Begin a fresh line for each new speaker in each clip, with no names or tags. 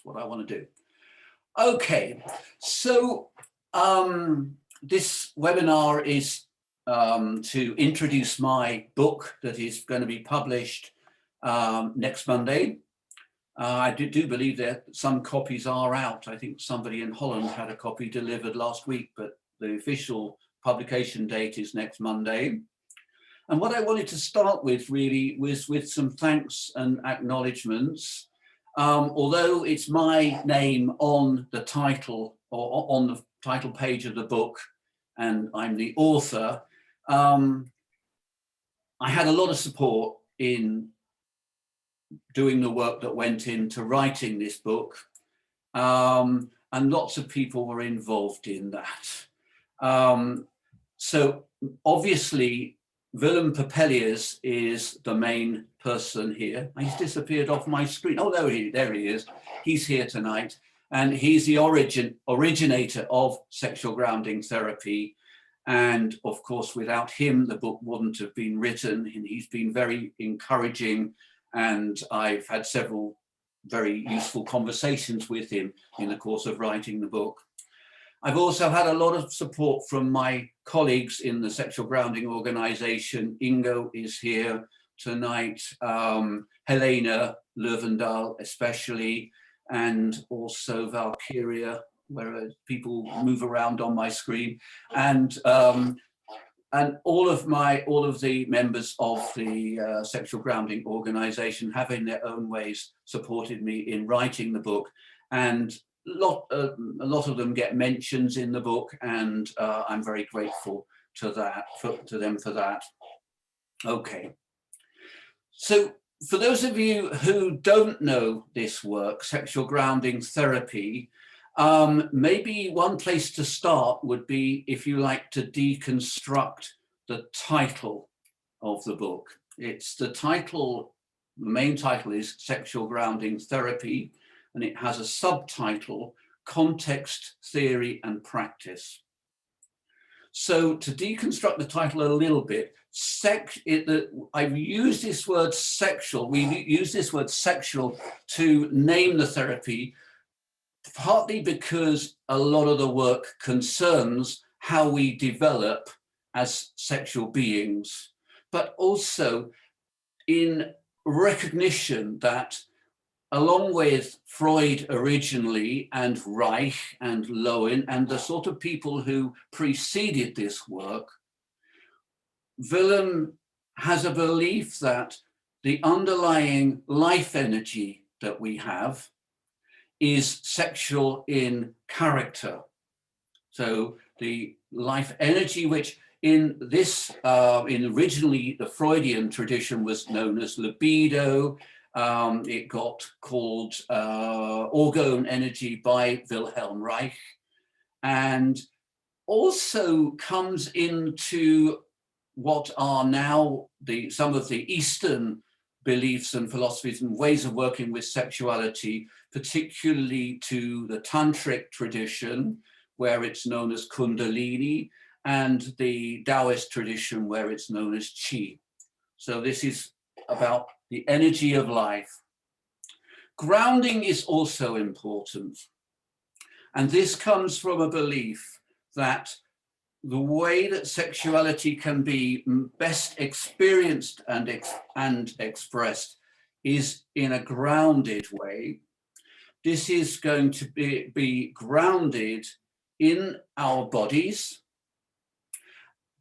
That's what I want to do. Okay, so this webinar is to introduce my book that is going to be published next Monday. I do believe that some copies are out. I think somebody in Holland had a copy delivered last week, but the official publication date is next Monday. And what I wanted to start with really was with some thanks and acknowledgements. Although it's my name on the title or on the title page of the book, and I'm the author, I had a lot of support in doing the work that went into writing this book, and lots of people were involved in that. So obviously, Willem Papelius is the main person here. He's disappeared off my screen. Oh, there he is. He's here tonight. And he's the originator of sexual grounding therapy. And of course, without him, the book wouldn't have been written. And he's been very encouraging. And I've had several very useful conversations with him in the course of writing the book. I've also had a lot of support from my colleagues in the Sexual Grounding Organization. Ingo is here tonight, Helena Löwendahl especially, and also Valkyria, where people move around on my screen, and all of the members of the Sexual Grounding Organization have in their own ways supported me in writing the book, and a lot of them get mentions in the book, and I'm very grateful to them for that. Okay, so for those of you who don't know this work, Sexual Grounding Therapy, maybe one place to start would be if you like to deconstruct the title of the book. It's the main title is Sexual Grounding Therapy, and it has a subtitle, Context, Theory and Practice. So to deconstruct the title a little bit, I've used this word sexual, we use this word sexual to name the therapy, partly because a lot of the work concerns how we develop as sexual beings, but also in recognition that along with Freud originally, and Reich and Lowen, and the sort of people who preceded this work, Willem has a belief that the underlying life energy that we have is sexual in character. So the life energy, which in originally the Freudian tradition was known as libido, it got called orgone energy by Wilhelm Reich, and also comes into what are now some of the Eastern beliefs and philosophies and ways of working with sexuality, particularly to the Tantric tradition, where it's known as Kundalini, and the Taoist tradition, where it's known as Qi. So this is about the energy of life. Grounding is also important. And this comes from a belief that the way that sexuality can be best experienced and expressed is in a grounded way. This is going to be grounded in our bodies,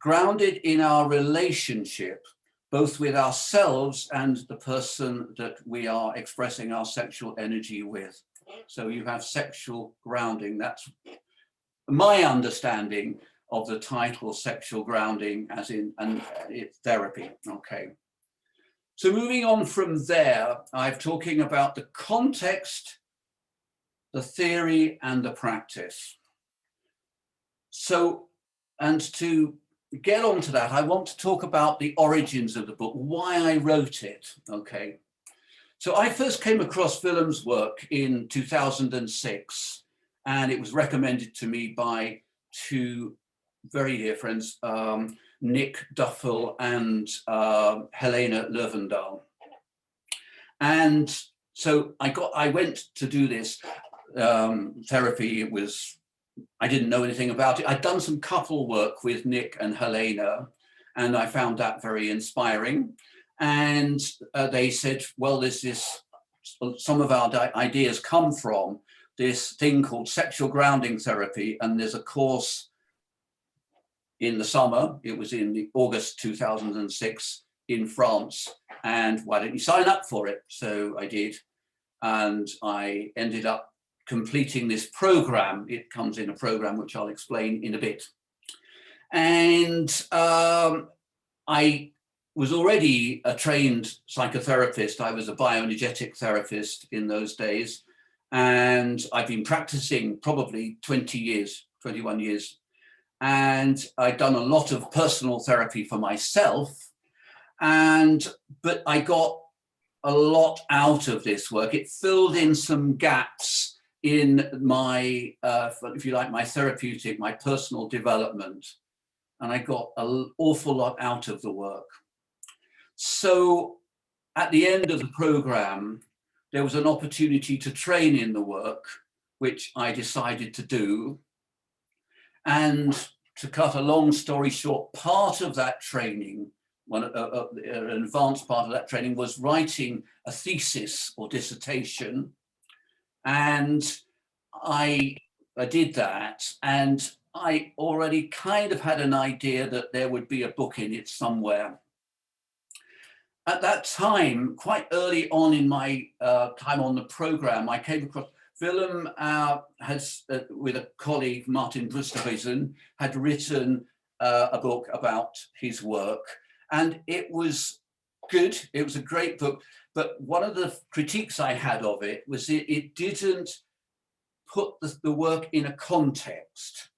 grounded in our relationship, both with ourselves and the person that we are expressing our sexual energy with. So you have sexual grounding. That's my understanding of the title Sexual Grounding as in it's therapy. Okay. So moving on from there, I'm talking about the context, the theory and the practice. So, and to get onto that, I want to talk about the origins of the book, why I wrote it, okay? So I first came across Willem's work in 2006, and it was recommended to me by two very dear friends, Nick Duffel and Helena Löwendahl. And So I went to do this therapy. I didn't know anything about it. I'd done some couple work with Nick and Helena, and I found that very inspiring. And they said, well, some of our ideas come from this thing called sexual grounding therapy, and there's a course in the summer. It was in August 2006 in France, and why don't you sign up for it? So I did, and I ended up completing this program. It comes in a program which I'll explain in a bit. And I was already a trained psychotherapist. I was a bioenergetic therapist in those days. And I've been practicing probably 20 years, 21 years. And I'd done a lot of personal therapy for myself. But I got a lot out of this work. It filled in some gaps in my, if you like, my therapeutic, my personal development. And I got an awful lot out of the work. So at the end of the program, there was an opportunity to train in the work, which I decided to do. And to cut a long story short, part of that training, an advanced part of that training, was writing a thesis or dissertation. And I did that, and I already kind of had an idea that there would be a book in it somewhere. At that time, quite early on in my time on the program, I came across Willem with a colleague, Martin Brusterhuizen, had written a book about his work, and it was good. It was a great book, but one of the critiques I had of it was it didn't put the work in a context.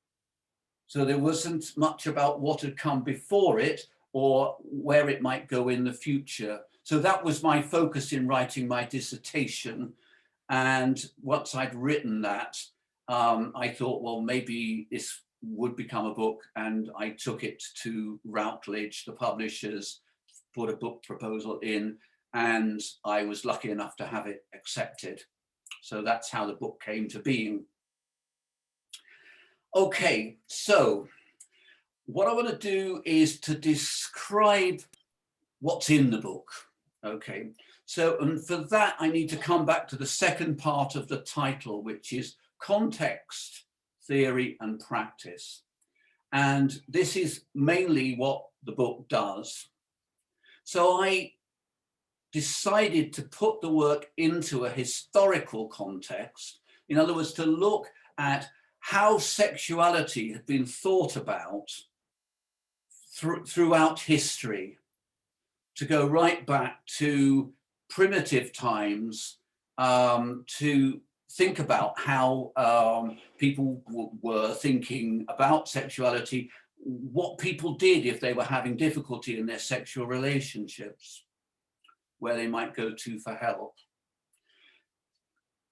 So there wasn't much about what had come before it or where it might go in the future. So that was my focus in writing my dissertation. And once I'd written that, I thought, well, maybe this would become a book. And I took it to Routledge, the publishers, put a book proposal in, and I was lucky enough to have it accepted. So that's how the book came to being. Okay, so what I want to do is to describe what's in the book. Okay, so and for that, I need to come back to the second part of the title, which is context, theory, and practice. And this is mainly what the book does. So I decided to put the work into a historical context. In other words, to look at how sexuality had been thought about throughout history, to go right back to primitive times, to think about how people were thinking about sexuality, what people did if they were having difficulty in their sexual relationships, where they might go to for help.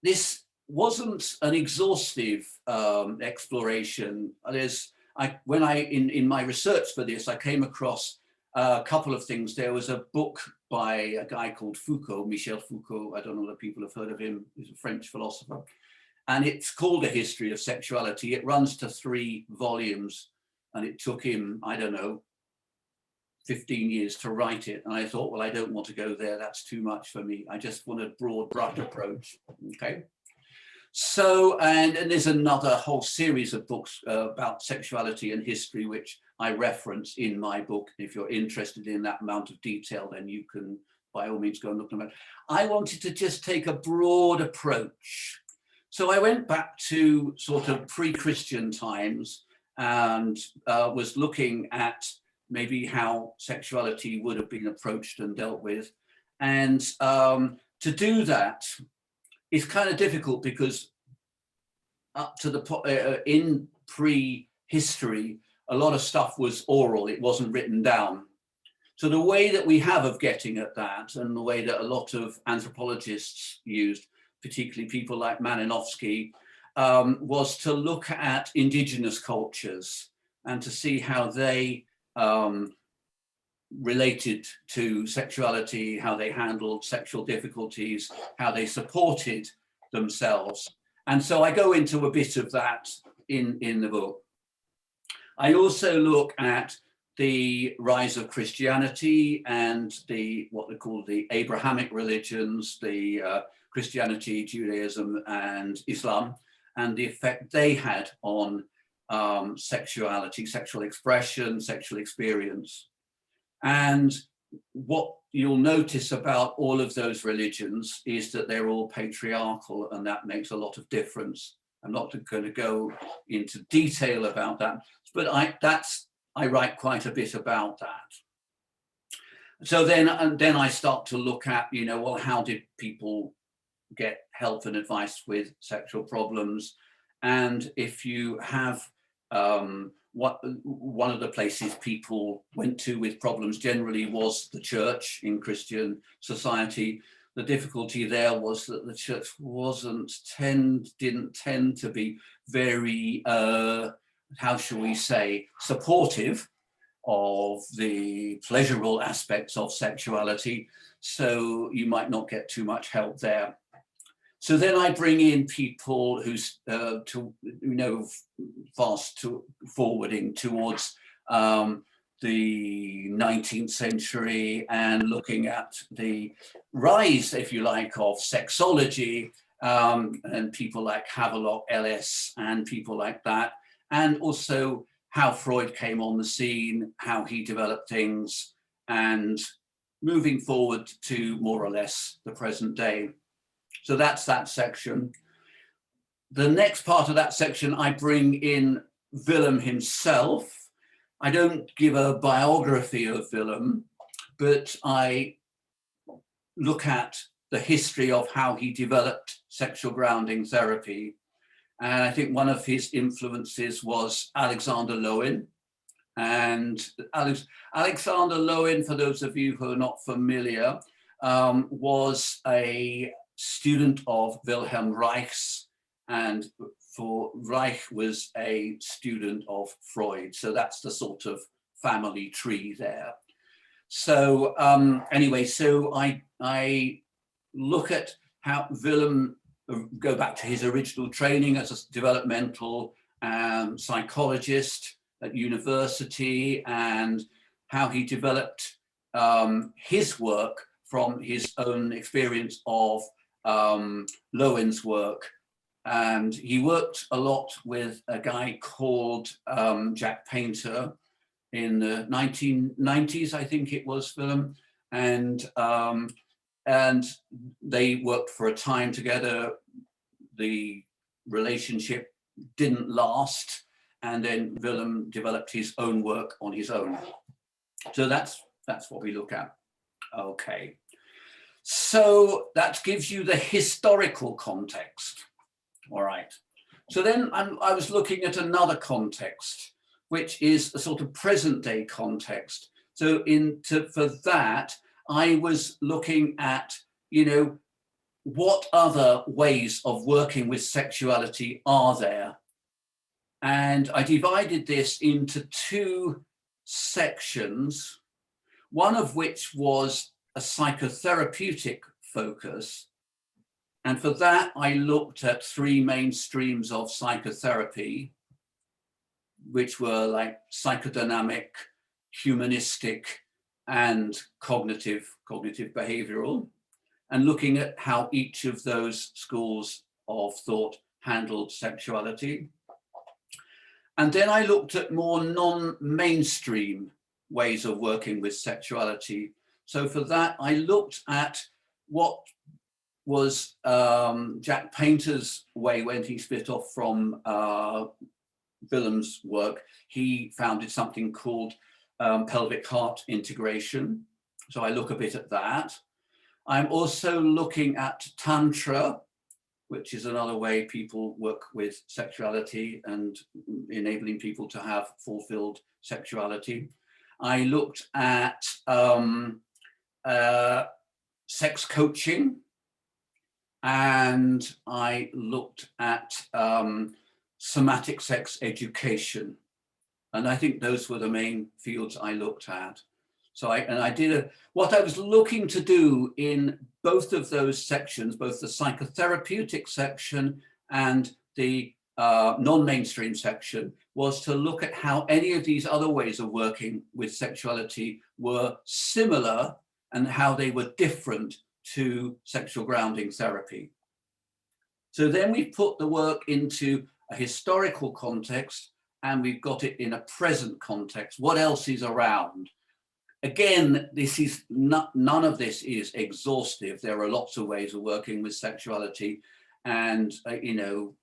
This wasn't an exhaustive exploration. In my research for this, I came across a couple of things. There was a book by a guy called Foucault, Michel Foucault. I don't know whether people have heard of him. He's a French philosopher. And it's called A History of Sexuality. It runs to 3 volumes, and it took him, I don't know, 15 years to write it. And I thought, well, I don't want to go there. That's too much for me. I just want a broad brush approach. Okay. So, and there's another whole series of books about sexuality and history, which I reference in my book. If you're interested in that amount of detail, then you can, by all means, go and look at them. I wanted to just take a broad approach. So I went back to sort of pre-Christian times and was looking at maybe how sexuality would have been approached and dealt with. And to do that is kind of difficult because up to the in pre-history, a lot of stuff was oral, it wasn't written down. So the way that we have of getting at that, and the way that a lot of anthropologists used, particularly people like Malinowski, was to look at indigenous cultures and to see how they related to sexuality, how they handled sexual difficulties, how they supported themselves. And so I go into a bit of that in the book. I also look at the rise of Christianity and what they call the Abrahamic religions, the Christianity, Judaism, and Islam, and the effect they had on sexuality, sexual expression, sexual experience. And what you'll notice about all of those religions is that they're all patriarchal, and that makes a lot of difference. I'm not going to go into detail about that, but I write quite a bit about that. So then I start to look at, well, how did people get help and advice with sexual problems? And if you have one of the places people went to with problems generally was the church in Christian society. The difficulty there was that the church didn't tend to be very, how shall we say, supportive of the pleasurable aspects of sexuality. So you might not get too much help there. So then I bring in people who's fast forwarding towards the 19th century and looking at the rise, if you like, of sexology, and people like Havelock Ellis and people like that, and also how Freud came on the scene, how he developed things, and moving forward to more or less the present day. So that's that section. The next part of that section, I bring in Willem himself. I don't give a biography of Willem, but I look at the history of how he developed sexual grounding therapy. And I think one of his influences was Alexander Lowen. And Alexander Lowen, for those of you who are not familiar, was a student of Wilhelm Reich's, and Reich was a student of Freud. So that's the sort of family tree there. So anyway, so I look at how Willem, go back to his original training as a developmental psychologist at university, and how he developed his work from his own experience of Lowen's work. And he worked a lot with a guy called Jack Painter in the 1990s, I think it was, Willem. And they worked for a time together. The relationship didn't last. And then Willem developed his own work on his own. So that's what we look at. Okay. So that gives you the historical context. All right. So then I was looking at another context, which is a sort of present day context. So for that, I was looking at, what other ways of working with sexuality are there? And I divided this into two sections, one of which was a psychotherapeutic focus. And for that, I looked at three main streams of psychotherapy, which were like psychodynamic, humanistic, and cognitive behavioral, and looking at how each of those schools of thought handled sexuality. And then I looked at more non-mainstream ways of working with sexuality. So for that, I looked at what was Jack Painter's way when he split off from Willem's work. He founded something called pelvic heart integration. So I look a bit at that. I'm also looking at Tantra, which is another way people work with sexuality and enabling people to have fulfilled sexuality. I looked at sex coaching, and I looked at somatic sex education. And I think those were the main fields I looked at. So I did what I was looking to do in both of those sections, both the psychotherapeutic section and the non-mainstream section, was to look at how any of these other ways of working with sexuality were similar and how they were different to sexual grounding therapy. So then we put the work into a historical context, and we've got it in a present context. What else is around? Again, this is not, none of this is exhaustive. There are lots of ways of working with sexuality, and you know,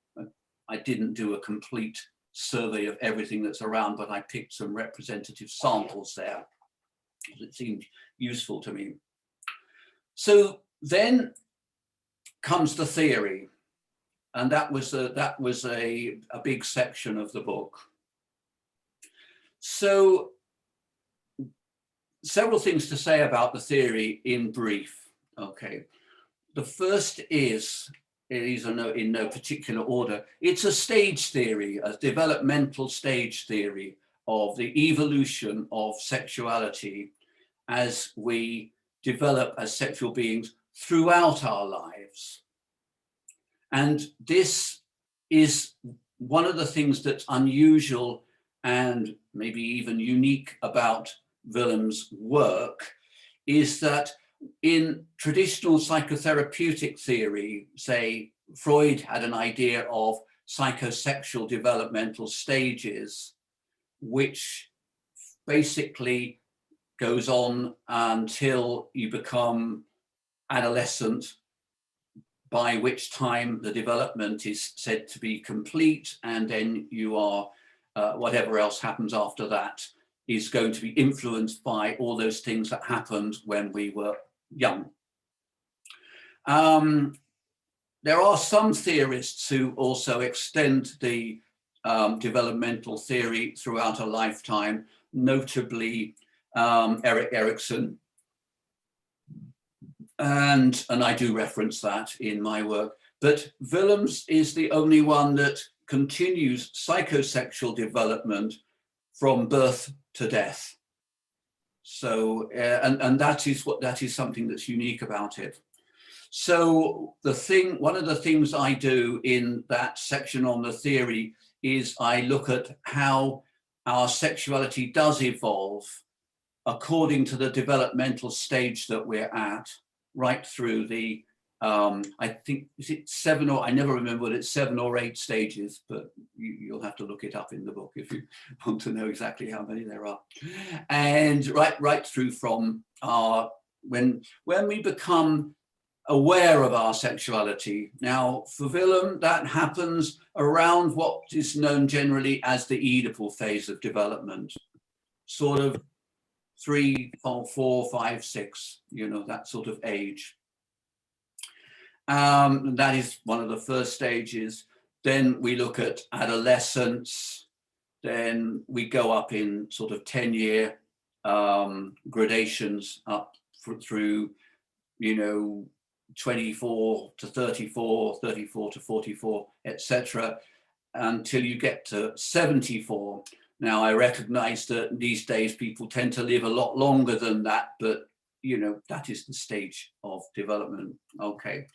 I didn't do a complete survey of everything that's around, but I picked some representative samples there. It seemed useful to me. So then comes the theory, and that was a big section of the book. So several things to say about the theory in brief. Okay, the first is, it is in no particular order, it's a stage theory, a developmental stage theory of the evolution of sexuality as we develop as sexual beings throughout our lives. And this is one of the things that's unusual and maybe even unique about Willem's work, is that in traditional psychotherapeutic theory, say Freud had an idea of psychosexual developmental stages, which basically goes on until you become adolescent, by which time the development is said to be complete, and then you are, whatever else happens after that is going to be influenced by all those things that happened when we were young. There are some theorists who also extend the developmental theory throughout a lifetime, notably Erik Erikson. And I do reference that in my work, but Willem's is the only one that continues psychosexual development from birth to death. So, and that is something that's unique about it. So one of the things I do in that section on the theory is I look at how our sexuality does evolve according to the developmental stage that we're at, right through the, I think, is it 7 or, I never remember whether it's 7 or 8 stages, but you'll have to look it up in the book if you want to know exactly how many there are. And right through from our, when we become aware of our sexuality. Now, for Willem, that happens around what is known generally as the Oedipal phase of development, sort of 3, 4, 5, 6, you know, that sort of age. That is one of the first stages. Then we look at adolescence. Then we go up in sort of 10-year gradations up through, you know, 24 to 34, 34 to 44, etc., until you get to 74. Now, I recognize that these days people tend to live a lot longer than that, but you know, that is the stage of development. Okay,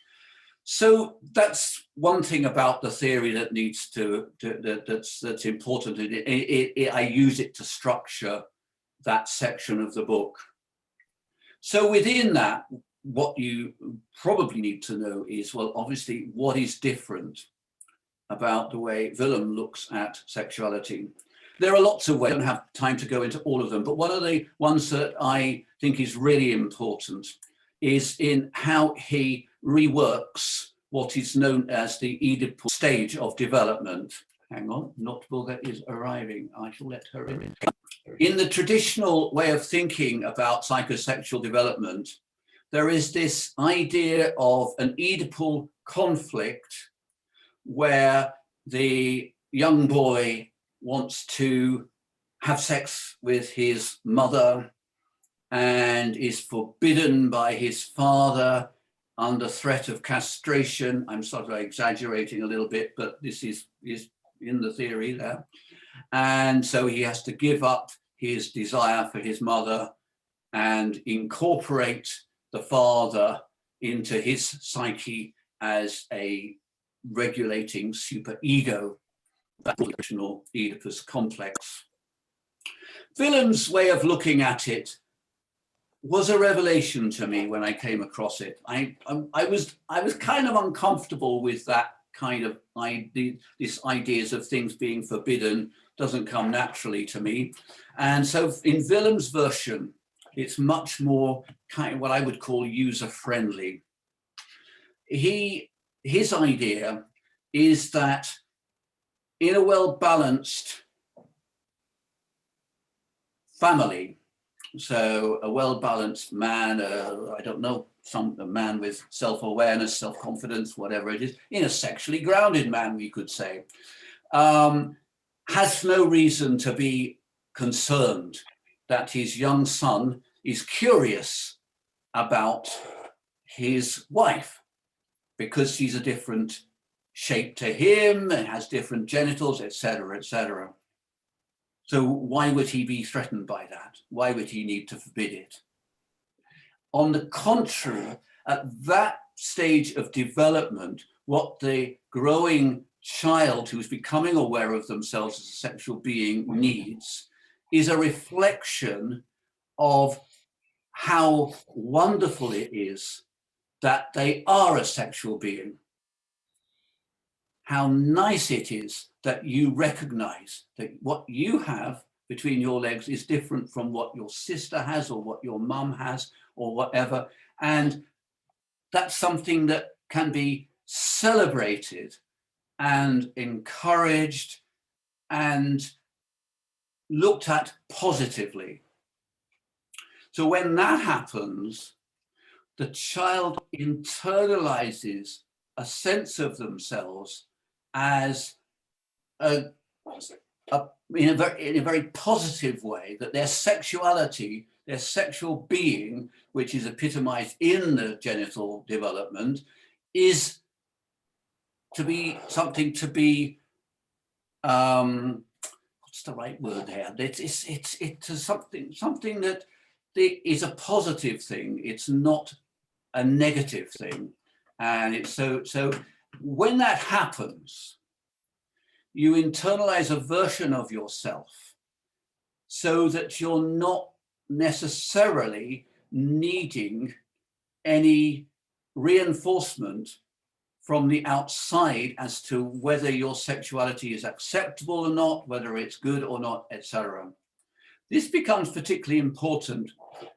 so that's one thing about the theory that needs to that's important. I use it to structure that section of the book. So within that, what you probably need to know is, well, obviously, what is different about the way Willem looks at sexuality. There are lots of ways, I don't have time to go into all of them, but one of the ones that I think is really important is in how he reworks what is known as the Oedipal stage of development. Hang on, Notburger is arriving. I shall let her in. In the traditional way of thinking about psychosexual development, there is this idea of an Oedipal conflict where the young boy wants to have sex with his mother and is forbidden by his father under threat of castration. I'm sort of exaggerating a little bit, but this is in the theory there. And so he has to give up his desire for his mother and incorporate the father into his psyche as a regulating superego, that original Oedipus complex. Willem's way of looking at it was a revelation to me when I came across it. I was kind of uncomfortable with that kind of idea, this ideas of things being forbidden doesn't come naturally to me. And so in Willem's version, it's much more kind of what I would call user-friendly. His idea is that in a well-balanced family, so a well-balanced man, I don't know, a man with self-awareness, self-confidence, whatever it is, in a sexually grounded man, we could say, has no reason to be concerned that his young son is curious about his wife because she's a different shape to him and has different genitals, etc., etc. So why would he be threatened by that? Why would he need to forbid it? On the contrary, at that stage of development, what the growing child who's becoming aware of themselves as a sexual being needs is a reflection of how wonderful it is that they are a sexual being. How nice it is that you recognize that what you have between your legs is different from what your sister has or what your mum has or whatever. And that's something that can be celebrated and encouraged and looked at positively. So when that happens, the child internalizes a sense of themselves as in a very positive way, that their sexuality, their sexual being, which is epitomized in the genital development, is to be something to be, what's the right word here? It's something that is a positive thing. It's not a negative thing. And it's so when that happens, you internalize a version of yourself so that you're not necessarily needing any reinforcement from the outside as to whether your sexuality is acceptable or not, whether it's good or not, etc. This becomes particularly important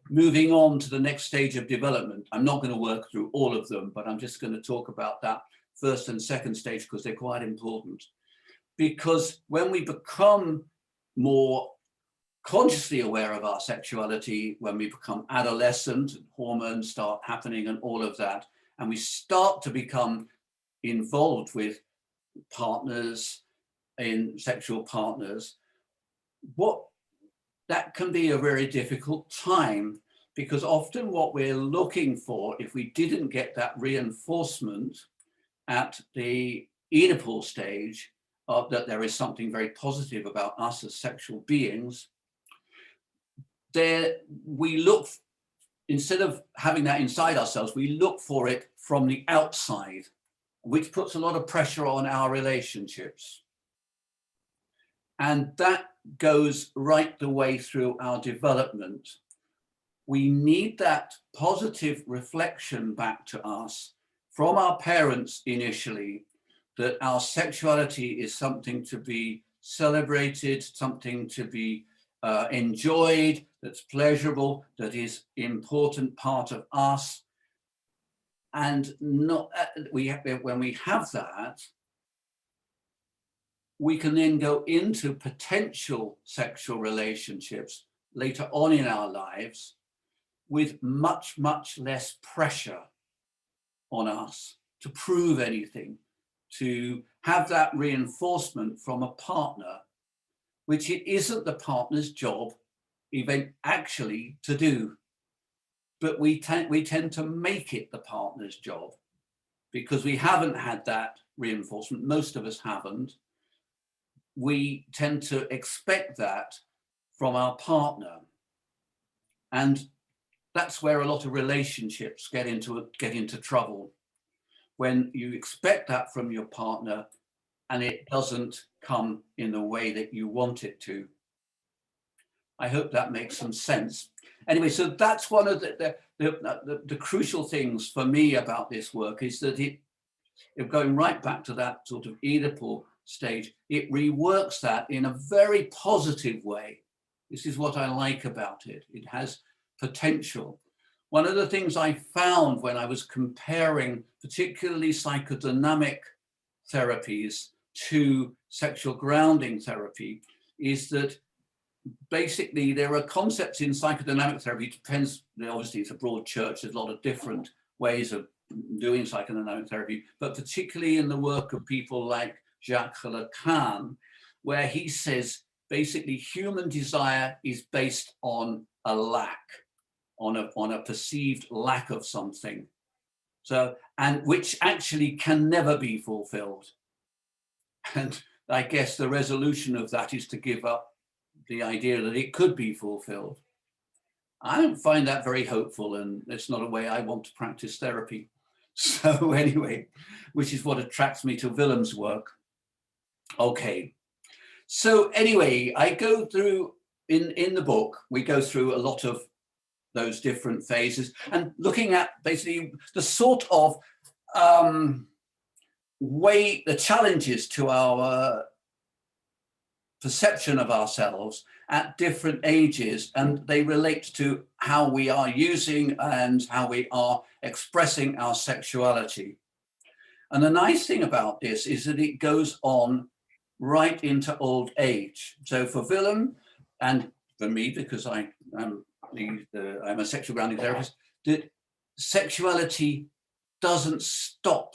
moving on to the next stage of development. I'm not going to work through all of them, but I'm just going to talk about that first and second stage because they're quite important. Because when we become more consciously aware of our sexuality, when we become adolescent, hormones start happening and all of that, and we start to become involved with partners, in sexual partners, that can be a very difficult time, because often what we're looking for, if we didn't get that reinforcement at the Oedipal stage, that there is something very positive about us as sexual beings, we look, instead of having that inside ourselves, we look for it from the outside, which puts a lot of pressure on our relationships. And that goes right the way through our development. We need that positive reflection back to us from our parents initially, that our sexuality is something to be celebrated, something to be enjoyed, that's pleasurable, that is an important part of us. And not, when we have that, we can then go into potential sexual relationships later on in our lives with much, much less pressure on us to prove anything, to have that reinforcement from a partner, which it isn't the partner's job even actually to do. But we tend to make it the partner's job because we haven't had that reinforcement. Most of us haven't. We tend to expect that from our partner. And that's where a lot of relationships get into trouble, when you expect that from your partner and it doesn't come in the way that you want it to. I hope that makes some sense. Anyway, so that's one of the crucial things for me about this work, is that going right back to that sort of Oedipal stage, it reworks that in a very positive way. This is what I like about it. It has potential. One of the things I found when I was comparing particularly psychodynamic therapies to sexual grounding therapy is that basically there are concepts in psychodynamic therapy. It depends, obviously it's a broad church, there's a lot of different ways of doing psychodynamic therapy, but particularly in the work of people like Jacques Lacan, where he says basically human desire is based on a lack, on a perceived lack of something. So, and which actually can never be fulfilled. And I guess the resolution of that is to give up the idea that it could be fulfilled. I don't find that very hopeful, and it's not a way I want to practice therapy. So anyway, which is what attracts me to Willem's work. Okay, so anyway, I go through, in the book, we go through a lot of those different phases and looking at basically the sort of way, the challenges to our perception of ourselves at different ages, and they relate to how we are using and how we are expressing our sexuality. And the nice thing about this is that it goes on right into old age. So for Willem, and for me, because I'm a sexual grounding therapist, that sexuality doesn't stop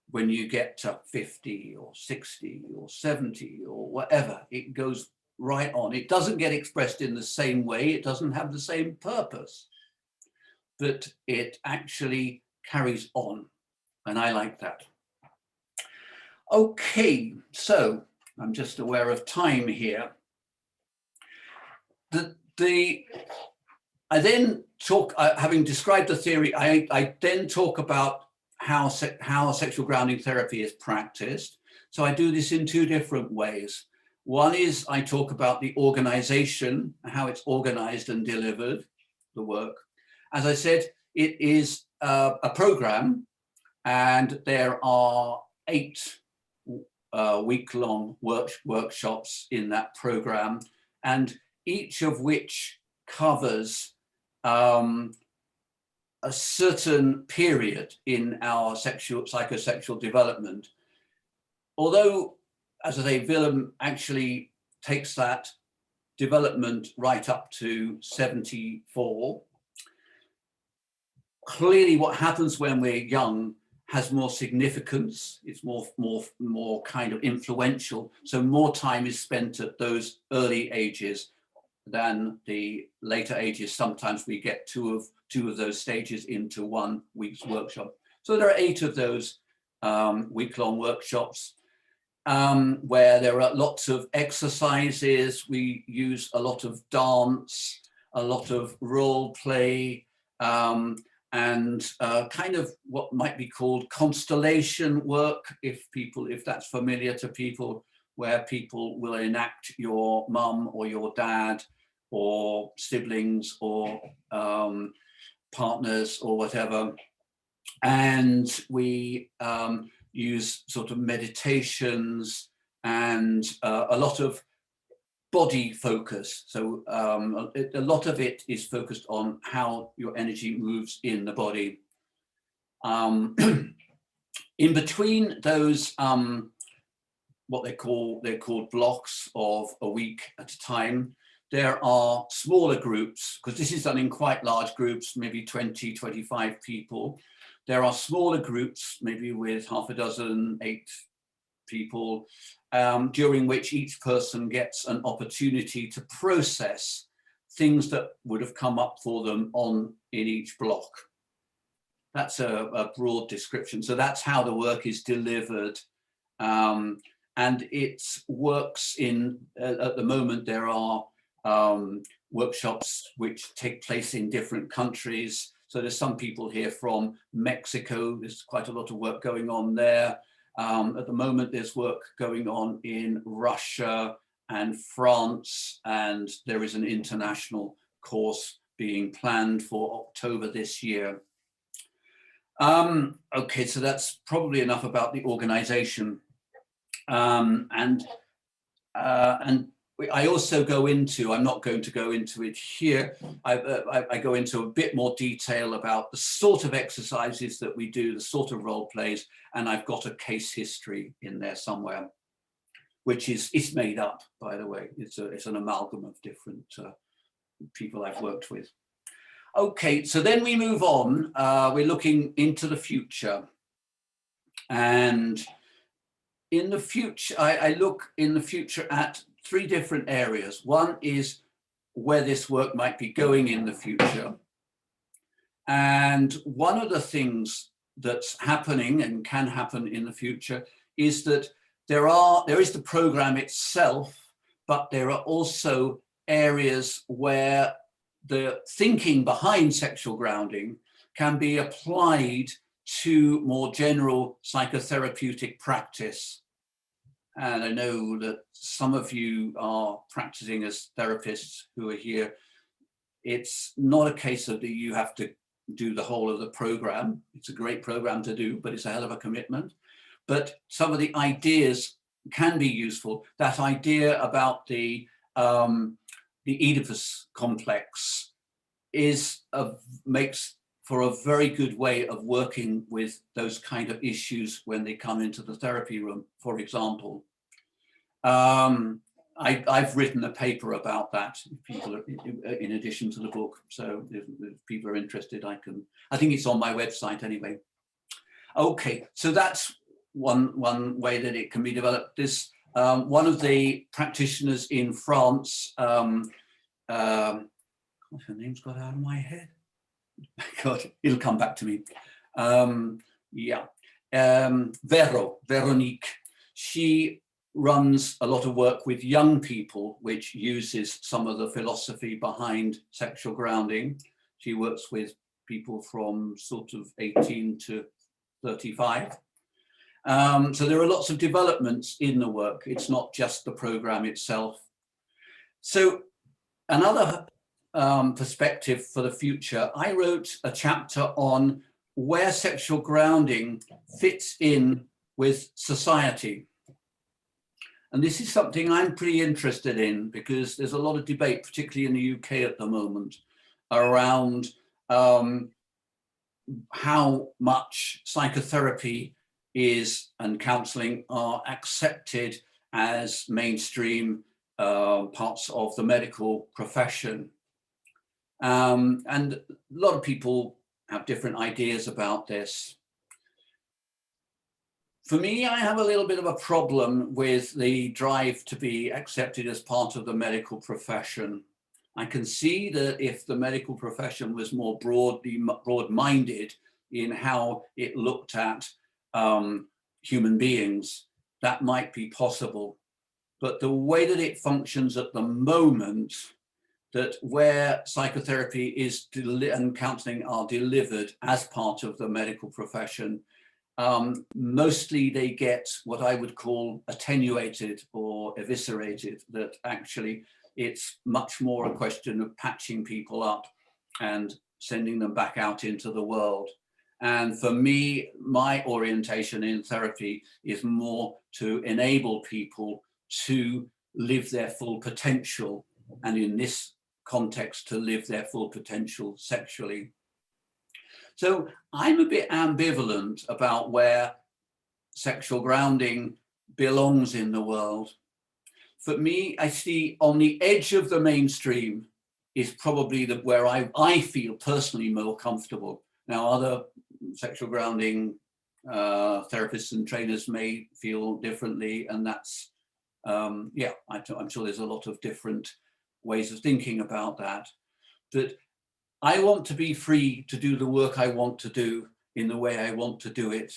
when you get to 50 or 60 or 70 or whatever. It goes right on. It doesn't get expressed in the same way. It doesn't have the same purpose, but it actually carries on. And I like that. Okay, so I'm just aware of time here. I then talk, having described the theory, I then talk about how sexual grounding therapy is practiced. So I do this in two different ways. One is I talk about the organization, how it's organized and delivered, the work. As I said, it is a program, and there are 8 week-long workshops in that program, and each of which covers a certain period in our psychosexual development. Although, as I say, Willem actually takes that development right up to 74. Clearly, what happens when we're young has more significance. It's more kind of influential. So more time is spent at those early ages than the later ages. Sometimes we get two of those stages into 1 week's workshop. So there are 8 of those week-long workshops where there are lots of exercises. We use a lot of dance, a lot of role play, and kind of what might be called constellation work, if that's familiar to people, where people will enact your mum or your dad or siblings or partners or whatever. And we use sort of meditations and a lot of body focus. So a lot of it is focused on how your energy moves in the body. In between those, what they're called blocks of a week at a time, there are smaller groups, because this is done in quite large groups, maybe 20, 25 people. There are smaller groups, maybe with half a dozen, 8 people, during which each person gets an opportunity to process things that would have come up for them in each block. That's a broad description. So that's how the work is delivered. And it works at the moment, there are workshops which take place in different countries. So there's some people here from Mexico. There's quite a lot of work going on there. At the moment, there's work going on in Russia and France, and there is an international course being planned for October this year. Okay, so that's probably enough about the organization. And I also go into, I'm not going to go into it here, I go into a bit more detail about the sort of exercises that we do, the sort of role plays, and I've got a case history in there somewhere, which is made up, by the way. It's an amalgam of different people I've worked with. Okay, so then we move on. We're looking into the future. And in the future, I look in the future at 3 different areas. One is where this work might be going in the future. And one of the things that's happening and can happen in the future is that there is the program itself, but there are also areas where the thinking behind sexual grounding can be applied to more general psychotherapeutic practice. And I know that some of you are practicing as therapists who are here. It's not a case of that you have to do the whole of the program. It's a great program to do, but it's a hell of a commitment. But some of the ideas can be useful. That idea about the Oedipus complex makes for a very good way of working with those kind of issues when they come into the therapy room, for example. I've written a paper about that, people in addition to the book. So if people are interested, I think it's on my website anyway. Okay, so that's one way that it can be developed. This one of the practitioners in France, her name's got out of my head. God, it'll come back to me. Veronique. She runs a lot of work with young people, which uses some of the philosophy behind sexual grounding. She works with people from sort of 18 to 35. So there are lots of developments in the work. It's not just the program itself. So another perspective for the future, I wrote a chapter on where sexual grounding fits in with society. And this is something I'm pretty interested in because there's a lot of debate, particularly in the UK at the moment, around how much psychotherapy and counselling are accepted as mainstream parts of the medical profession. And a lot of people have different ideas about this. For me, I have a little bit of a problem with the drive to be accepted as part of the medical profession. I can see that if the medical profession was more broad-minded in how it looked at human beings, that might be possible. But the way that it functions at the moment, that where psychotherapy and counselling are delivered as part of the medical profession, mostly they get what I would call attenuated or eviscerated, that actually it's much more a question of patching people up and sending them back out into the world. And for me, my orientation in therapy is more to enable people to live their full potential, and in this context, to live their full potential sexually. So I'm a bit ambivalent about where sexual grounding belongs in the world. For me, I see on the edge of the mainstream is probably where I feel personally more comfortable. Now, other sexual grounding therapists and trainers may feel differently, and that's, I'm sure there's a lot of different ways of thinking about that. But I want to be free to do the work I want to do in the way I want to do it.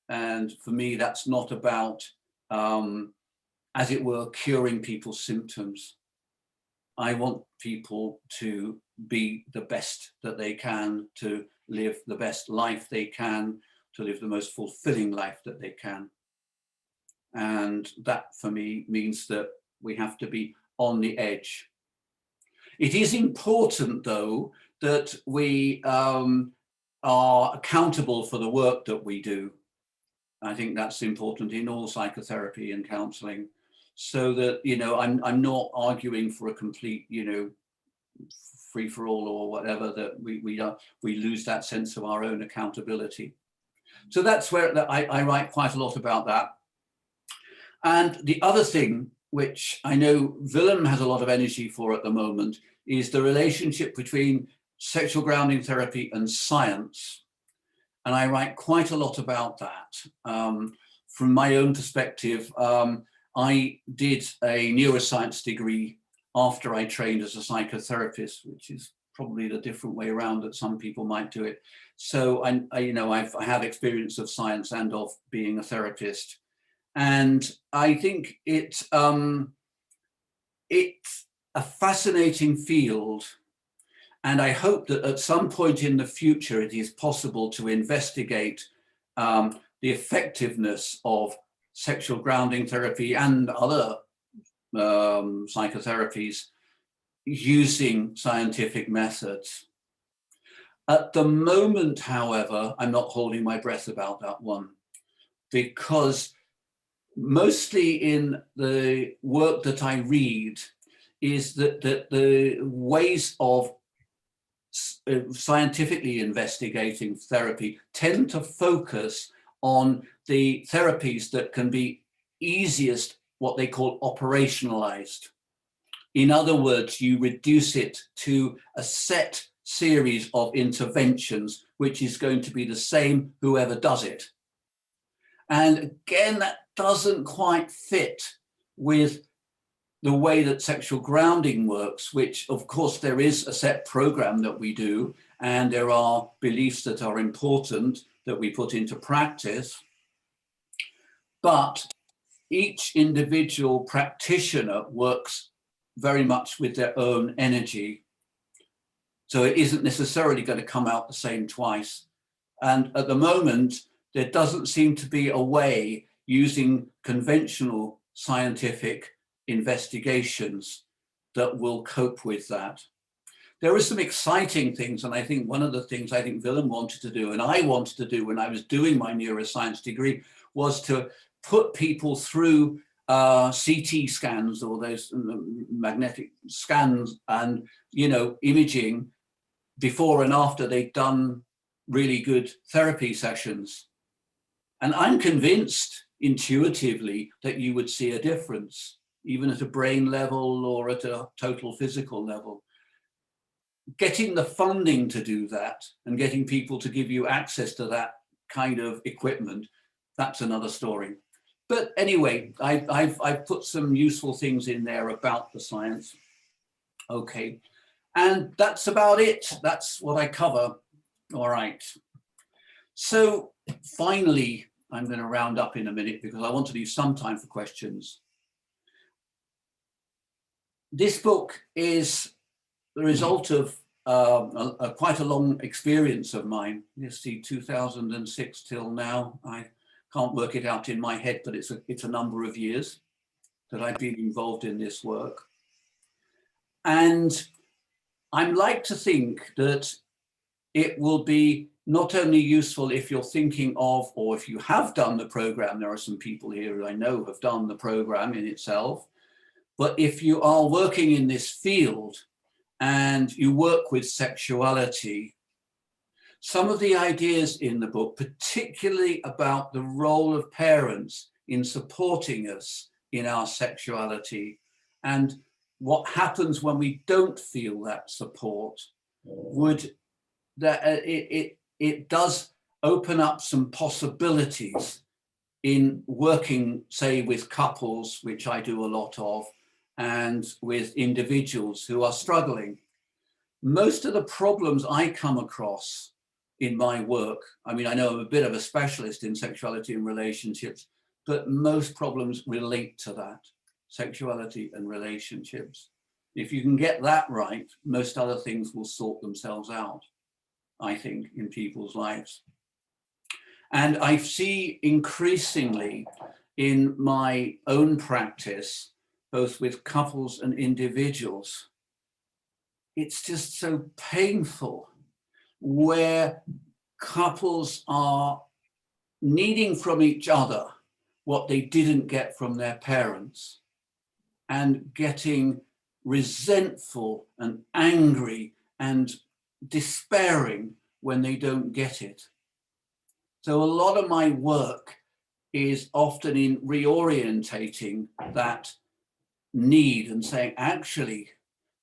And for me, that's not about, as it were, curing people's symptoms. I want people to be the best that they can, to live the best life they can, to live the most fulfilling life that they can. And that for me means that we have to be on the edge. It is important, though, that we are accountable for the work that we do. I think that's important in all psychotherapy and counseling, so that, you know, I'm not arguing for a complete, you know, free for all or whatever, that we lose that sense of our own accountability. So that's where I write quite a lot about that. And the other thing, which I know Willem has a lot of energy for at the moment, is the relationship between sexual grounding therapy and science. And I write quite a lot about that. From my own perspective, I did a neuroscience degree after I trained as a psychotherapist, which is probably the different way around that some people might do it. So I have experience of science and of being a therapist. And I think it's a fascinating field. And I hope that at some point in the future, it is possible to investigate the effectiveness of sexual grounding therapy and other psychotherapies using scientific methods. At the moment, however, I'm not holding my breath about that one, because mostly in the work that I read is that the ways of scientifically investigating therapy tend to focus on the therapies that can be easiest, what they call operationalized. In other words, you reduce it to a set series of interventions, which is going to be the same whoever does it. And again, that doesn't quite fit with the way that sexual grounding works, which of course there is a set program that we do, and there are beliefs that are important that we put into practice. But each individual practitioner works very much with their own energy. So it isn't necessarily going to come out the same twice. And at the moment, there doesn't seem to be a way using conventional scientific investigations that will cope with that. There are some exciting things, and I think one of the things I think Willem wanted to do, and I wanted to do when I was doing my neuroscience degree, was to put people through CT scans, or those magnetic scans, and imaging before and after they'd done really good therapy sessions. And I'm convinced intuitively that you would see a difference, even at a brain level or at a total physical level. Getting the funding to do that and getting people to give you access to that kind of equipment, that's another story. But anyway, I've put some useful things in there about the science. Okay, and that's about it. That's what I cover. All right. So finally, I'm going to round up in a minute because I want to leave some time for questions. This book is the result of quite a long experience of mine. You see, 2006 till now. I can't work it out in my head, but it's a number of years that I've been involved in this work. And I'd like to think that it will be not only useful if you're thinking of, or if you have done the program, there are some people here who I know have done the program in itself, but if you are working in this field and you work with sexuality, some of the ideas in the book, particularly about the role of parents in supporting us in our sexuality and what happens when we don't feel that support, it does open up some possibilities in working, say, with couples, which I do a lot of, and with individuals who are struggling. Most of the problems I come across in my work, I mean, I know I'm a bit of a specialist in sexuality and relationships, but most problems relate to that, sexuality and relationships. If you can get that right, most other things will sort themselves out, I think, in people's lives. And I see increasingly in my own practice, both with couples and individuals, it's just so painful where couples are needing from each other what they didn't get from their parents and getting resentful and angry and despairing when they don't get it. So a lot of my work is often in reorientating that need and saying, actually,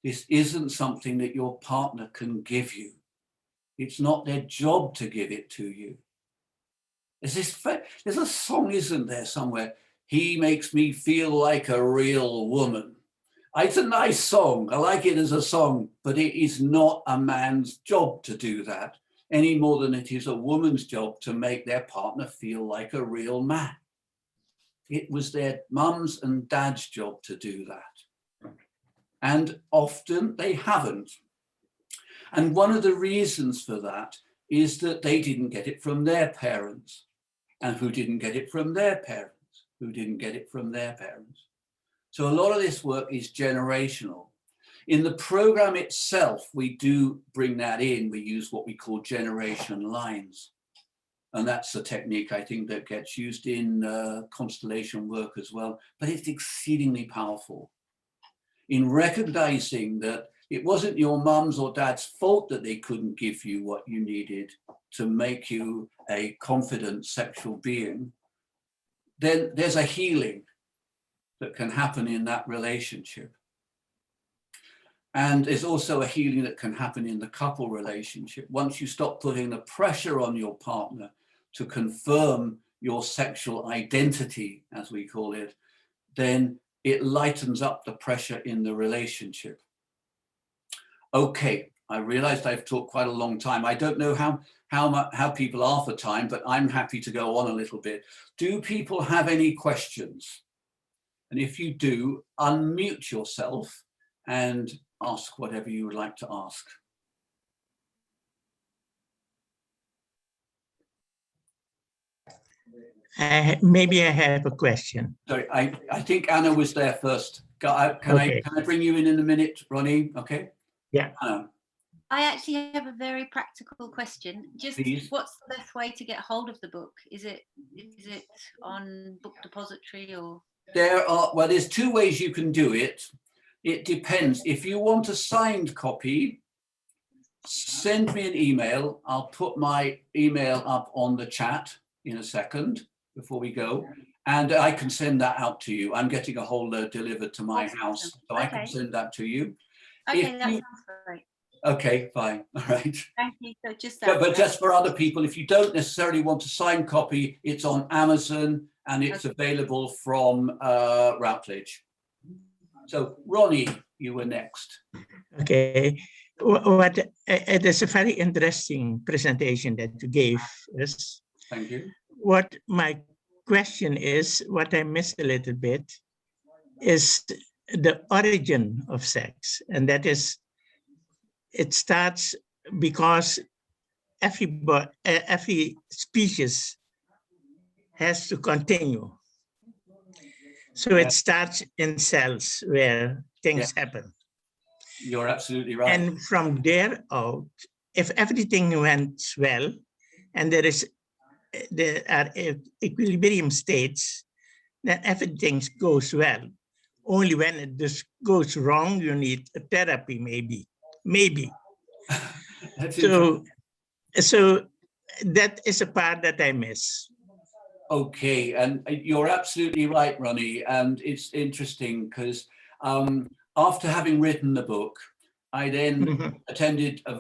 this isn't something that your partner can give you. It's not their job to give it to you. There's a song, isn't there, somewhere? He makes me feel like a real woman. It's a nice song. I like it as a song, but it is not a man's job to do that any more than it is a woman's job to make their partner feel like a real man. It was their mum's and dad's job to do that. And often they haven't. And one of the reasons for that is that they didn't get it from their parents, and who didn't get it from their parents, who didn't get it from their parents. So a lot of this work is generational. In the program itself, we do bring that in. We use what we call generation lines. And that's a technique, I think, that gets used in constellation work as well. But it's exceedingly powerful in recognizing that it wasn't your mum's or dad's fault that they couldn't give you what you needed to make you a confident sexual being. Then there's a healing that can happen in that relationship. And there's also a healing that can happen in the couple relationship. Once you stop putting the pressure on your partner to confirm your sexual identity, as we call it, then it lightens up the pressure in the relationship. Okay, I realized I've talked quite a long time. I don't know how people are for time, but I'm happy to go on a little bit. Do people have any questions? And if you do, unmute yourself and ask whatever you would like to ask.
Maybe I have a question.
Sorry, I think Anna was there first. Can I bring you in a minute, Ronnie? Okay.
Yeah.
Anna.
I actually have a very practical question. Just
Please.
What's the best way to get hold of the book? Is it on Book Depository or?
There's two ways you can do it. It depends. If you want a signed copy, send me an email. I'll put my email up on the chat in a second before we go. And I can send that out to you. I'm getting a holder delivered to my house, so I can send that to you.
Okay, that sounds great.
Okay, fine. All right.
Thank you. So
but just for other people, if you don't necessarily want a signed copy, it's on Amazon and it's available from Routledge. So Ronnie, you were next.
Okay. It is a very interesting presentation that you gave us.
Thank you.
What my question is, what I missed a little bit, is the origin of sex. And that is, it starts because every species has to continue. So it starts in cells where things happen.
You're absolutely right.
And from there out, if everything went well, and there are equilibrium states, then everything goes well. Only when it just goes wrong, you need a therapy, maybe. So that is a part that I miss.
Okay, and you're absolutely right, Ronnie. And it's interesting because after having written the book, I then attended a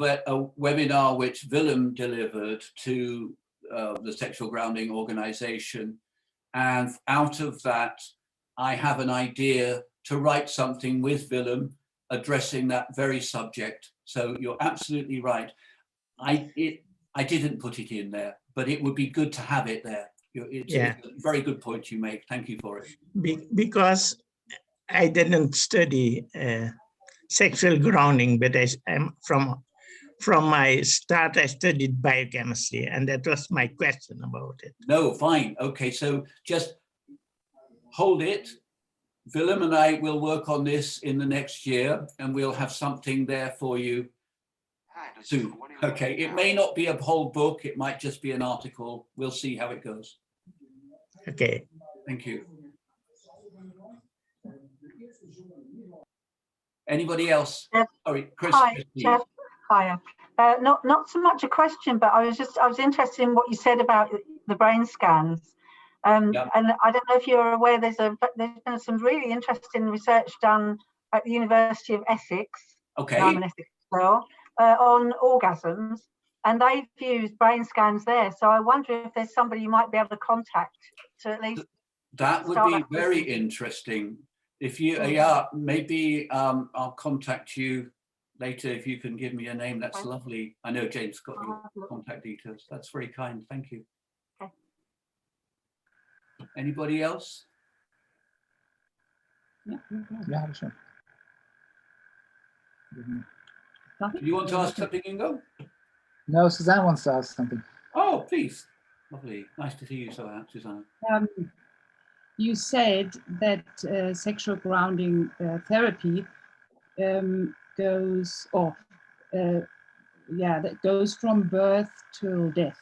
webinar which Willem delivered to the Sexual Grounding Organization. And out of that, I have an idea to write something with Willem addressing that very subject. So you're absolutely right. I didn't put it in there, but it would be good to have it there. It's a very good point you make. Thank you for it.
Because I didn't study sexual grounding, but I'm from my start, I studied biochemistry, and that was my question about it.
No, fine. Okay, so just hold it. Willem and I will work on this in the next year, and we'll have something there for you soon. Okay, it may not be a whole book, it might just be an article. We'll see how it goes.
Okay.
Thank you. Anybody else?
Jeff.
Sorry, Chris.
Hi,
Chris, please.
Jeff. Hiya. Not so much a question, but I was interested in what you said about the brain scans.
Yeah.
And I don't know if you're aware, there's been some really interesting research done at the University of Essex.
Okay.
I'm an Essex girl, on orgasms, and they've used brain scans there. So I wonder if there's somebody you might be able to contact to at least.
That would be very interesting. If you, yeah, maybe I'll contact you later if you can give me a name. That's lovely. I know James got your contact details. That's very kind. Thank you.
Okay.
Anybody else?
Yeah, sure.
Do you want to ask something, Ingo?
No, Suzanne wants to ask something.
Oh, please. Lovely. Nice to see you, Susanna.
You said that sexual grounding therapy goes, that goes from birth till death.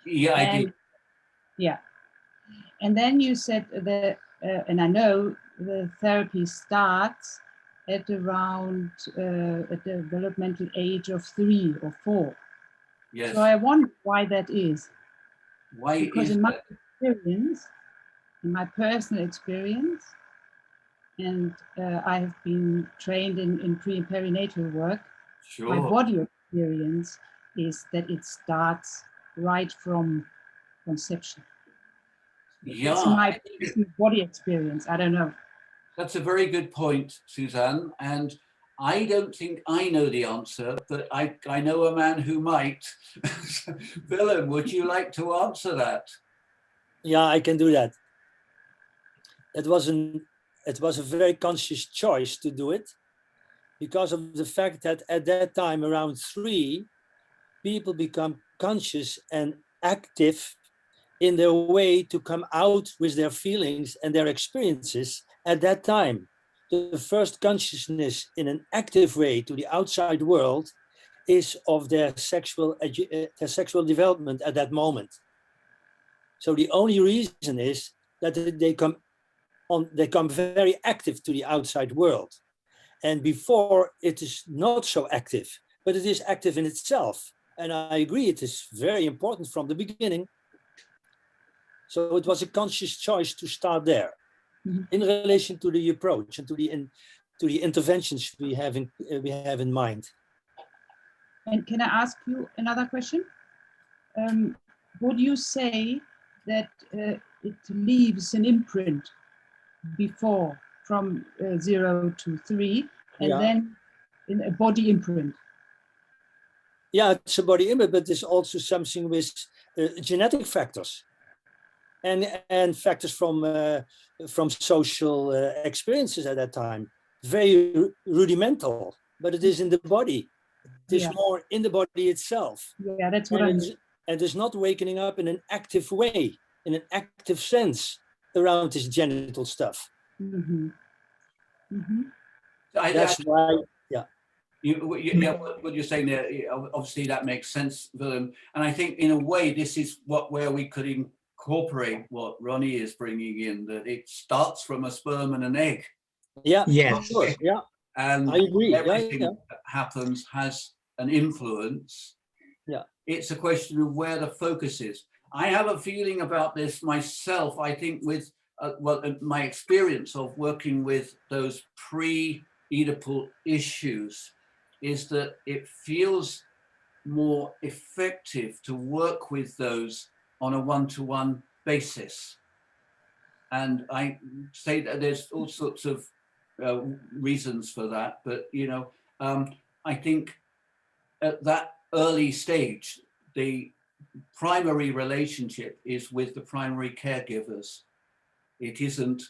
Yeah, I did.
Yeah. And then you said that, and I know the therapy starts at around a developmental age of 3 or 4.
Yes.
So I wonder why that is.
Why
because
is
in my
that?
experience, in my personal experience, and I have been trained in pre and perinatal work, my
Sure.
body experience is that it starts right from conception.
Yeah.
It's my personal body experience. I don't know.
That's a very good point, Suzanne. And I don't think I know the answer, but I know a man who might. Willem, would you like to answer that?
Yeah, I can do that. It was a very conscious choice to do it because of the fact that at that time, around 3, people become conscious and active in their way to come out with their feelings and their experiences at that time. The first consciousness in an active way to the outside world is of their sexual development at that moment. So the only reason is that they come very active to the outside world. And before it is not so active, but it is active in itself. And I agree, it is very important from the beginning. So it was a conscious choice to start there.
Mm-hmm.
In relation to the approach and to the interventions we have in mind.
And can I ask you another question? Would you say that it leaves an imprint before from 0 to 3 and then in a body imprint?
Yeah, it's a body imprint, but there's also something with genetic factors and factors from social experiences at that time. Very rudimental, but it is in the body. It is more in the body itself.
Yeah, that's what I mean.
And it's not waking up in an active way, in an active sense around this genital stuff.
Mm-hmm. Mm-hmm.
That's why, yeah.
What you're saying there, obviously that makes sense, Willem. And I think in a way, this is where we could incorporate what Ronnie is bringing in, that it starts from a sperm and an egg.
Yeah,
Yes.
of course, yeah.
And
I agree.
everything
Yeah.
that happens has an influence.
Yeah.
It's a question of where the focus is. I have a feeling about this myself. I think with my experience of working with those pre-Oedipal issues is that it feels more effective to work with those on a one-to-one basis. And I say that there's all sorts of reasons for that, but I think at that early stage, the primary relationship is with the primary caregivers. It isn't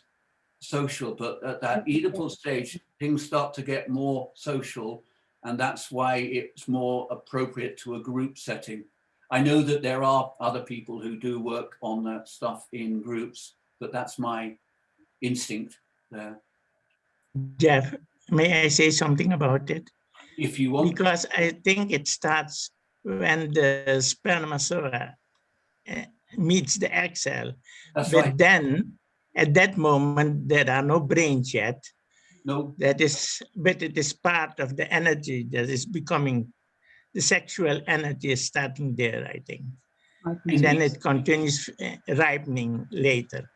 social, but at that Oedipal stage, things start to get more social, and that's why it's more appropriate to a group setting. I know that there are other people who do work on that stuff in groups, but that's my instinct there.
Jeff, may I say something about it?
If you want,
Because I think it starts when the spermatozoa meets the egg cell.
that's
But
right.
then at that moment, there are no brains yet.
No,
But it is part of the energy that is becoming, the sexual energy is starting there, I think. And then it continues ripening later.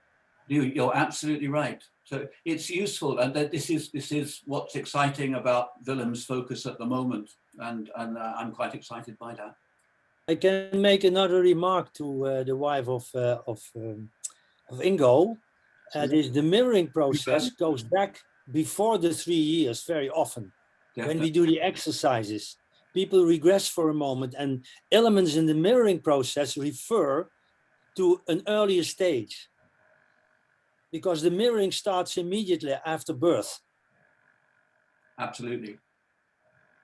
you're absolutely right. So it's useful, and that this is what's exciting about Willem's focus at the moment, and I'm quite excited by that.
I can make another remark to the wife of Ingo. The mirroring process goes back before the 3 years very often. When we do the exercises, people regress for a moment, and elements in the mirroring process refer to an earlier stage, because the mirroring starts immediately after birth.
Absolutely.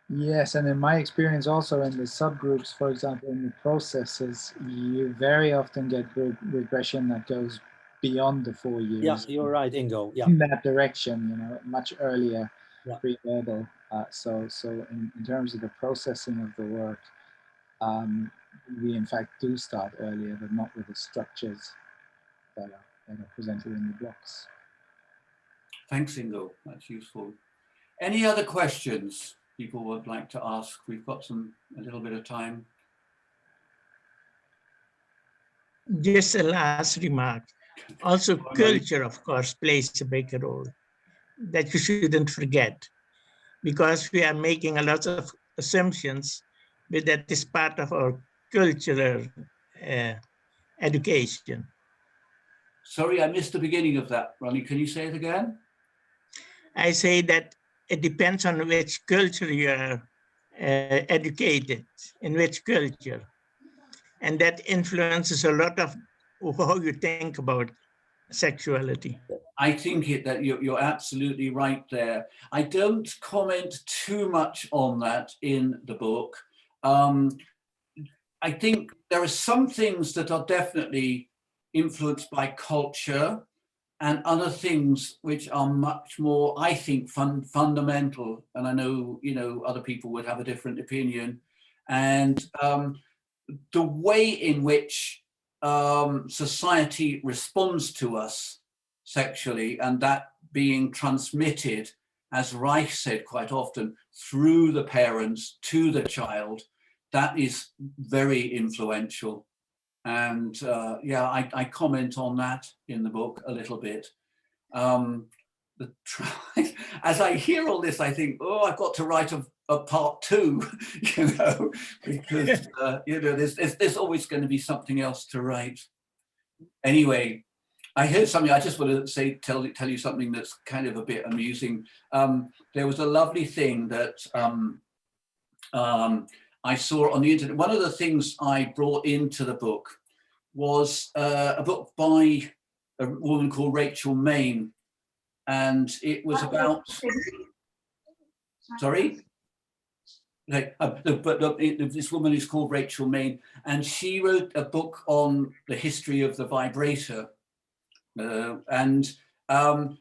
Yes, and in my experience also in the subgroups, for example, in the processes, you very often get regression that goes beyond the 4 years.
Yeah, you're right, Ingo. Yeah.
In that direction, you know, much earlier,
Yeah.
pre-verbal. So in terms of the processing of the work, we in fact do start earlier, but not with the structures that are presented in the blocks.
Thanks, Ingo. That's useful. Any other questions people would like to ask? We've got a little bit of time.
Just a last remark. Also, culture, of course, plays a big role that you shouldn't forget, because we are making a lot of assumptions, but that is part of our cultural education.
Sorry, I missed the beginning of that, Ronnie. Can you say it again?
I say that it depends on which culture you are educated, in which culture. And that influences a lot of how you think about sexuality.
I think that you're absolutely right there. I don't comment too much on that in the book. I think there are some things that are definitely influenced by culture, and other things which are much more, I think, fundamental. And I know, you know, other people would have a different opinion. And the way in which society responds to us sexually, and that being transmitted, as Reich said quite often, through the parents to the child, that is very influential. And yeah, I comment on that in the book a little bit. As I hear all this, I think, oh, I've got to write a part 2, you know, because you know, there's always going to be something else to write. Anyway, I heard something. I just want to say, tell you something that's kind of a bit amusing. There was a lovely thing that I saw on the internet. One of the things I brought into the book was a book by a woman called Rachel Maine, and it was about. Sorry. This woman is called Rachel Maine, and she wrote a book on the history of the vibrator. And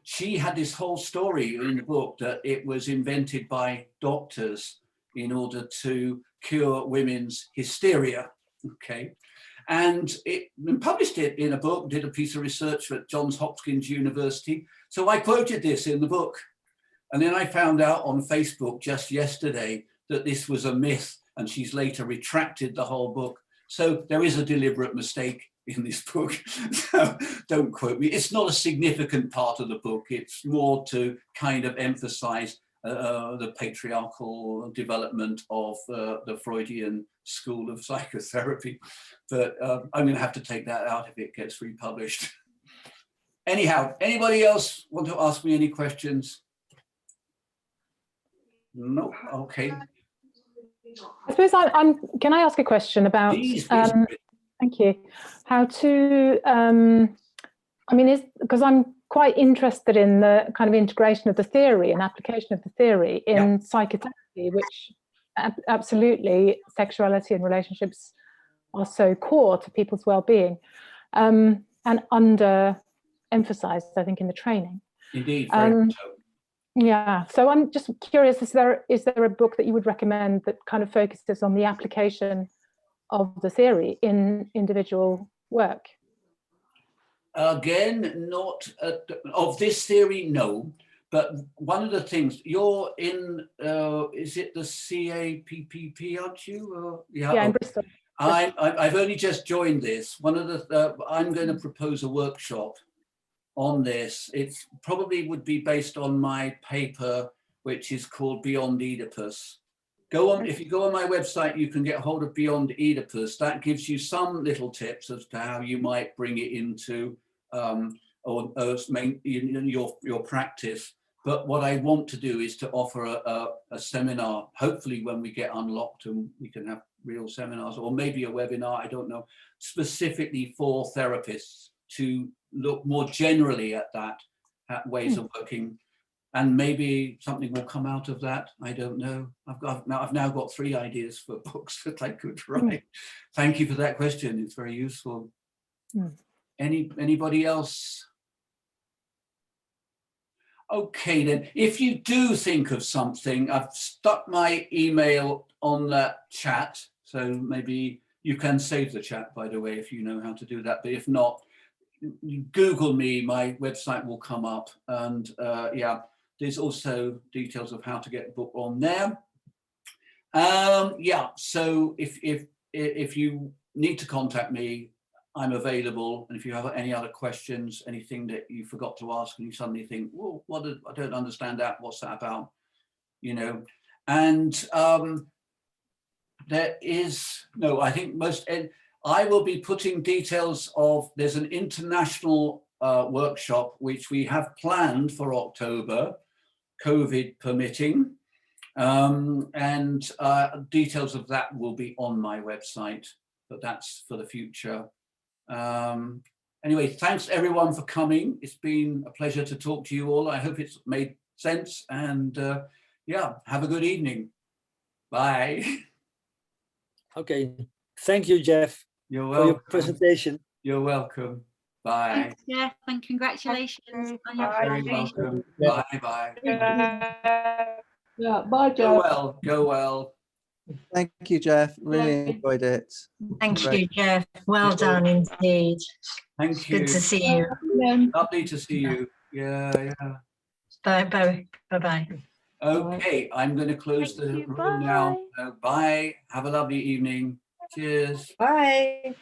she had this whole story in the book that it was invented by doctors in order to cure women's hysteria. Okay. And it published it in a book, did a piece of research at Johns Hopkins University. So I quoted this in the book. And then I found out on Facebook just yesterday that this was a myth, and she's later retracted the whole book. So there is a deliberate mistake in this book. So don't quote me. It's not a significant part of the book. It's more to kind of emphasize the patriarchal development of the Freudian school of psychotherapy. But I'm going to have to take that out if it gets republished. Anyhow, anybody else want to ask me any questions? No? Okay.
I suppose can I ask a question about,
Please.
thank you, how to, I mean, because I'm quite interested in the kind of integration of the theory and application of the theory in psychotherapy, which absolutely sexuality and relationships are so core to people's well-being, and under-emphasized, I think, in the training.
Indeed, very much so.
Yeah, so I'm just curious, is there a book that you would recommend that kind of focuses on the application of the theory in individual work?
Again, not of this theory, no. But one of the things, you're in, is it the CAPPP, aren't you?
Yeah, in Bristol.
I've only just joined this. One of the, I'm going to propose a workshop on this. It probably would be based on my paper, which is called Beyond Oedipus. Go on, if you go on my website, you can get hold of Beyond Oedipus. That gives you some little tips as to how you might bring it into your practice. But what I want to do is to offer a seminar, hopefully when we get unlocked and we can have real seminars, or maybe a webinar, I don't know, specifically for therapists to look more generally at that, at ways of working. And maybe something will come out of that. I don't know. I've now got 3 ideas for books that I could write. Thank you for that question. It's very useful. Anybody else? Okay, then. If you do think of something, I've stuck my email on that chat. So maybe you can save the chat, by the way, if you know how to do that. But if not, Google me. My website will come up. And yeah. There's also details of how to get the book on there. Yeah, so if you need to contact me, I'm available. And if you have any other questions, anything that you forgot to ask and you suddenly think, well, I don't understand that, what's that about? You know, and there is, no, I think I will be putting details of, there's an international workshop which we have planned for October, COVID permitting, and details of that will be on my website, but that's for the future. Anyway, thanks everyone for coming. It's been a pleasure to talk to you all. I hope it's made sense, and yeah, have a good evening. Bye.
Okay, thank you, Jeff,
You're
for
welcome.
your presentation.
You're welcome. Bye.
Thanks, Jeff, and congratulations on your
Very
presentation.
welcome. Bye bye.
Yeah, bye,
Go
Jeff.
well. Go well.
Thank you, Jeff. Really enjoyed it.
Thank
Great.
you, Jeff. Well done indeed.
Thank you.
Good to see you.
Lovely to see you. Yeah, yeah.
Bye, bye, bye-bye.
Okay, I'm going to close the room now. Bye. Have a lovely evening. Cheers.
Bye.